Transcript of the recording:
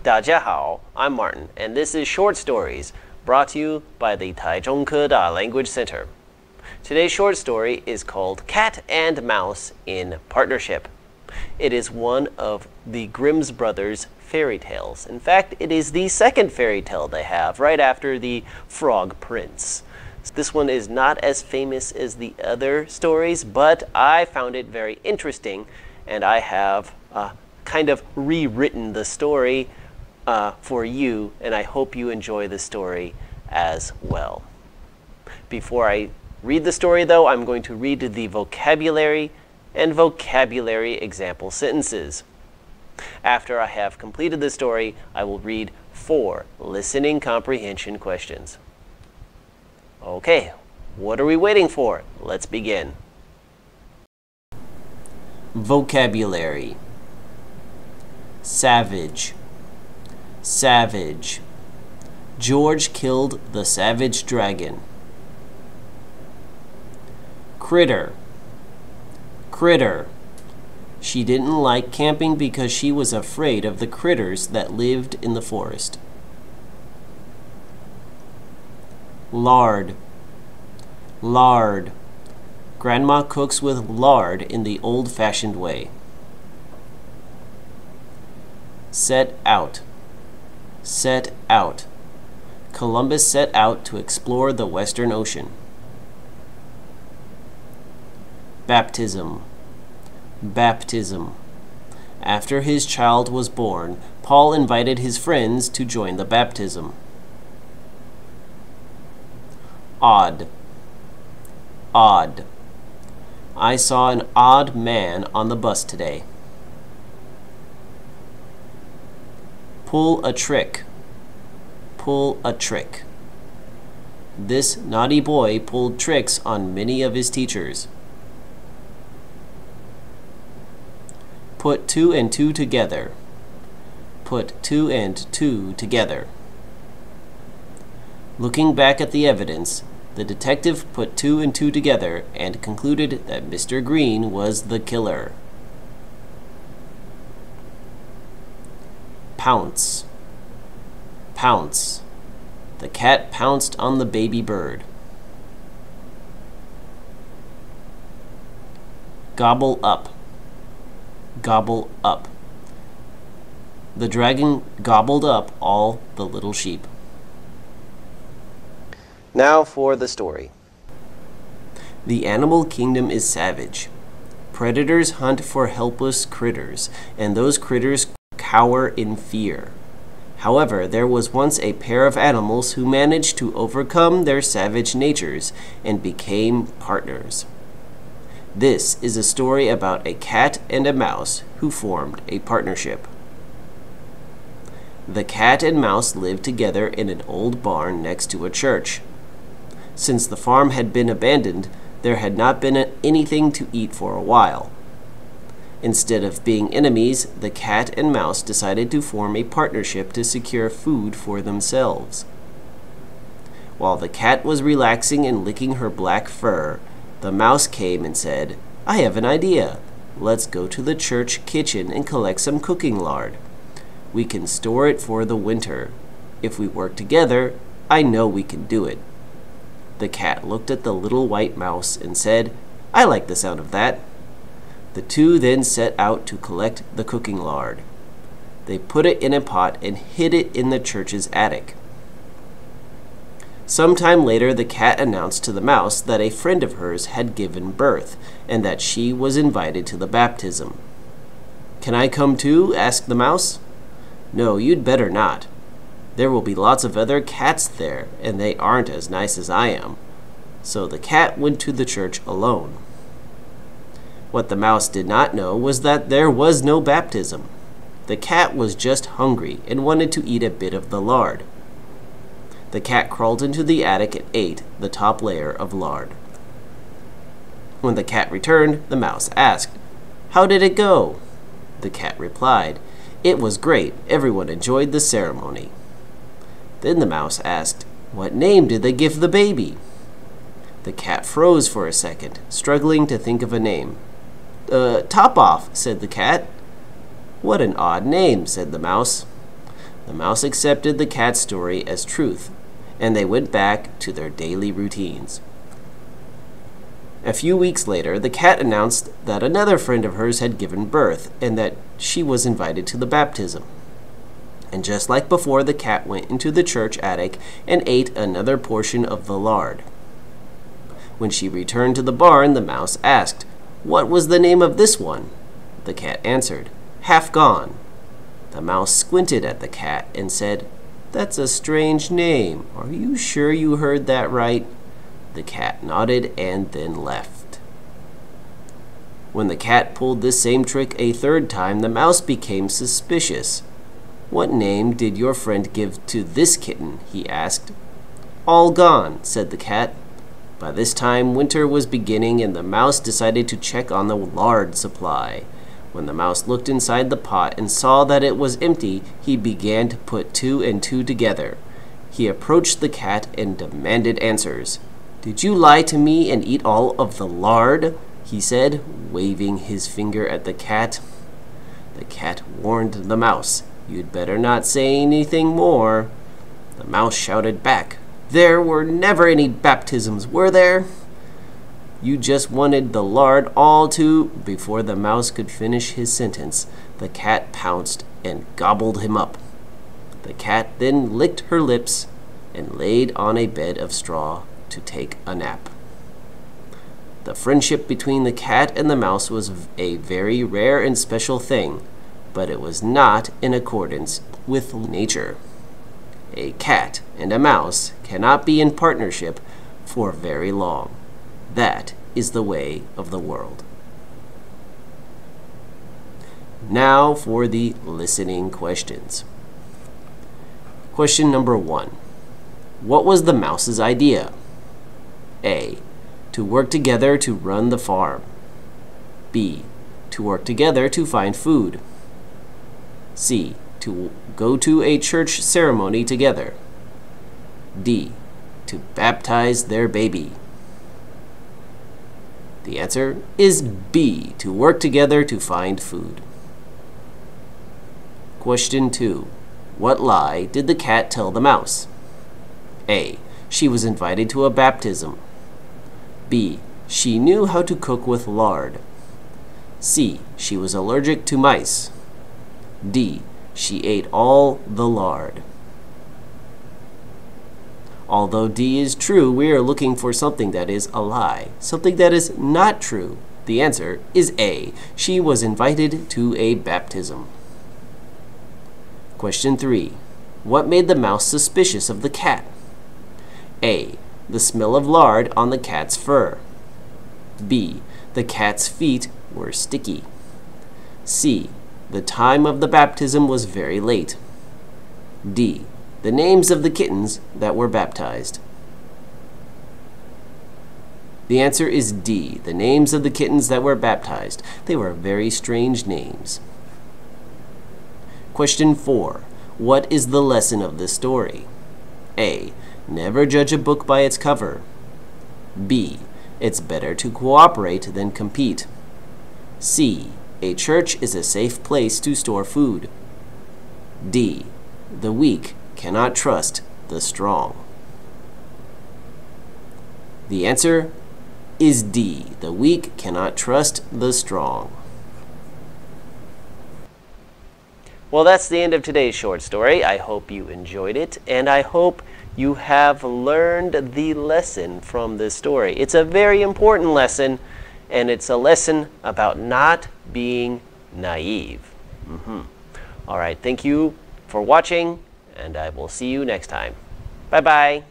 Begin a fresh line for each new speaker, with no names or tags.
大家好, I'm Martin, and this is Short Stories, brought to you by the Taichung Keda Language Center. Today's short story is called Cat and Mouse in Partnership. It is one of the Grimm's Brothers fairy tales. In fact, it is the second fairy tale they have, right after the Frog Prince. This one is not as famous as the other stories, but I found it very interesting, and I have kind of rewritten the story for you, and I hope you enjoy the story as well. Before I read the story, though, I'm going to read the vocabulary and vocabulary example sentences. After I have completed the story, I will read 4 listening comprehension questions. Okay, what are we waiting for? Let's begin. Vocabulary. Savage. Savage. George killed the savage dragon. Critter. Critter. She didn't like camping because she was afraid of the critters that lived in the forest. Lard. Lard. Grandma cooks with lard in the old-fashioned way. Set out. Set out. Columbus set out to explore the Western Ocean. Baptism. Baptism. After his child was born, Paul invited his friends to join the baptism. Odd. Odd. I saw an odd man on the bus today. Pull a trick. Pull a trick. This naughty boy pulled tricks on many of his teachers. Put 2 and 2 together. Put 2 and 2 together. Looking back at the evidence, the detective put 2 and 2 together and concluded that Mr. Green was the killer. Pounce. Pounce. The cat pounced on the baby bird. Gobble up. Gobble up. The dragon gobbled up all the little sheep. Now for the story. The animal kingdom is savage. Predators hunt for helpless critters, and those critters cower in fear. However, there was once a pair of animals who managed to overcome their savage natures and became partners. This is a story about a cat and a mouse who formed a partnership. The cat and mouse lived together in an old barn next to a church. Since the farm had been abandoned, there had not been anything to eat for a while. Instead of being enemies, the cat and mouse decided to form a partnership to secure food for themselves. While the cat was relaxing and licking her black fur, the mouse came and said, "I have an idea. Let's go to the church kitchen and collect some cooking lard. We can store it for the winter. If we work together, I know we can do it." The cat looked at the little white mouse and said, "I like the sound of that." The two then set out to collect the cooking lard. They put it in a pot and hid it in the church's attic. Sometime later, the cat announced to the mouse that a friend of hers had given birth and that she was invited to the baptism. "Can I come too?" asked the mouse. "No, you'd better not. There will be lots of other cats there, and they aren't as nice as I am." So the cat went to the church alone. What the mouse did not know was that there was no baptism. The cat was just hungry and wanted to eat a bit of the lard. The cat crawled into the attic and ate the top layer of lard. When the cat returned, the mouse asked, "How did it go?" The cat replied, "It was great. Everyone enjoyed the ceremony." Then the mouse asked, "What name did they give the baby?" The cat froze for a second, struggling to think of a name. Top Off," said the cat. "What an odd name," said the mouse. The mouse accepted the cat's story as truth, and they went back to their daily routines. A few weeks later, the cat announced that another friend of hers had given birth and that she was invited to the baptism. And just like before, the cat went into the church attic and ate another portion of the lard. When she returned to the barn, the mouse asked, "What was the name of this one?" The cat answered, "Half Gone." The mouse squinted at the cat and said, "That's a strange name. Are you sure you heard that right?" The cat nodded and then left. When the cat pulled this same trick a third time, the mouse became suspicious. "What name did your friend give to this kitten?" he asked. "All Gone," said the cat. By this time, winter was beginning, and the mouse decided to check on the lard supply. When the mouse looked inside the pot and saw that it was empty, he began to put two and two together. He approached the cat and demanded answers. "Did you lie to me and eat all of the lard?" he said, waving his finger at the cat. The cat warned the mouse, "You'd better not say anything more." The mouse shouted back, "There were never any baptisms, were there?" "You just wanted the lard all to—" Before the mouse could finish his sentence, the cat pounced and gobbled him up. The cat then licked her lips and laid on a bed of straw to take a nap. The friendship between the cat and the mouse was a very rare and special thing, but it was not in accordance with nature. A cat and a mouse cannot be in partnership for very long. That is the way of the world. Now for the listening questions. Question number 1. What was the mouse's idea? A. To work together to run the farm. B. To work together to find food. C. To go to a church ceremony together. D. To baptize their baby. The answer is B. To work together to find food. Question 2. What lie did the cat tell the mouse? A. She was invited to a baptism. B. She knew how to cook with lard. C. She was allergic to mice. D. She ate all the lard. Although D is true, we are looking for something that is a lie, something that is not true. The answer is A. She was invited to a baptism. Question 3. What made the mouse suspicious of the cat? A. The smell of lard on the cat's fur. B. The cat's feet were sticky. C. The time of the baptism was very late. D. The names of the kittens that were baptized. The answer is D. The names of the kittens that were baptized. They were very strange names. Question 4. What is the lesson of this story? A. Never judge a book by its cover. B. It's better to cooperate than compete. C. A church is a safe place to store food. D. The weak cannot trust the strong. The answer is D. The weak cannot trust the strong. Well, that's the end of today's short story. I hope you enjoyed it, and I hope you have learned the lesson from this story. It's a very important lesson, and it's a lesson about not being naive. All right, thank you for watching, and I will see you next time. Bye-bye.